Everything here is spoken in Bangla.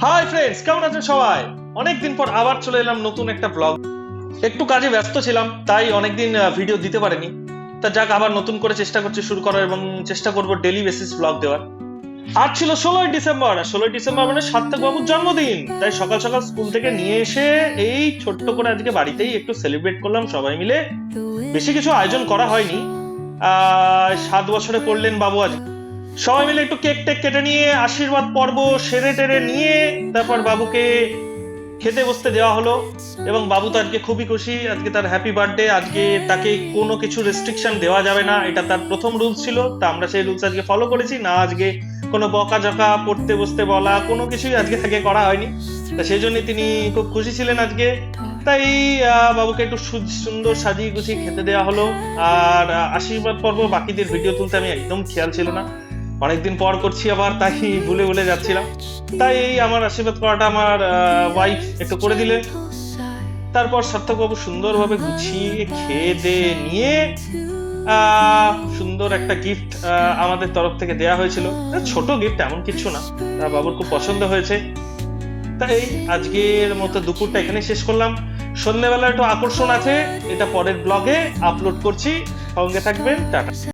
হাই ফ্রেন্ডস, কেমন আছেন সবাই? অনেকদিন পর আবার চলে এলাম নতুন একটা ব্লগ। একটু কাজে ব্যস্ত ছিলাম, তাই অনেকদিন ভিডিও দিতে পারিনি। তা যাক, আবার নতুন করে চেষ্টা করছি শুরু করার এবং চেষ্টা করব ডেইলি বেসিস ব্লগ দেওয়ার। আজ ছিল 16ই ডিসেম্বর, আর 16ই ডিসেম্বর মানে সার্থক বাবুর জন্মদিন। তাই সকাল সকাল স্কুল থেকে নিয়ে এসে এই ছোট্ট করে আজকে বাড়িতেই একটু সেলিব্রেট করলাম সবাই মিলে। বেশি কিছু আয়োজন করা হয়নি। 7 বছরে পড়লেন বাবু আজ। সবাই মিলে একটু কেক টেক কেটে নিয়ে আশীর্বাদ পর্ব সেরে টেরে নিয়ে তারপর বাবুকে খেতে বসতে দেওয়া হলো। এবং বাবু তো আজকে খুবই খুশি, আজকে তার হ্যাপি বার্থডে। আজকে তাকে কোনো কিছু রেস্ট্রিকশন দেওয়া যাবে না, এটা তার প্রথম রুলস ছিল। তা আমরা সেই রুলস আজকে ফলো করেছি না। আজকে কোনো বকাঝকা, পড়তে বসতে বলা, কোনো কিছুই আজকে থেকে করা হয়নি। তা সেই জন্য তিনি খুব খুশি ছিলেন আজকে। তাই বাবুকে একটু সুন্দর সাজিয়ে গুছিয়ে খেতে দেওয়া হলো। আর আশীর্বাদ পর্ব বাকিদের ভিডিও তুলতে আমি একদম খেয়াল ছিল না, অনেকদিন পর করছি আবার, তাই ভুলে ভুলে যাচ্ছিলাম। তাই এই আমার আশীর্বাদ করাটা আমার ওয়াইফ একটু করে দিলেন। তারপর সার্থকবাবু সুন্দরভাবে গুছিয়ে খেয়ে দিয়ে নিয়ে সুন্দর একটা গিফট আমাদের তরফ থেকে দেয়া হয়েছিল। ছোট গিফট, এমন কিছু না, বাবুর খুব পছন্দ হয়েছে। তাই আজকের মতো দুপুরটা এখানে শেষ করলাম। সন্ধ্যেবেলা একটু আকর্ষণ আছে, এটা পরের ব্লগে আপলোড করছি, সঙ্গে থাকবেন। টাটা।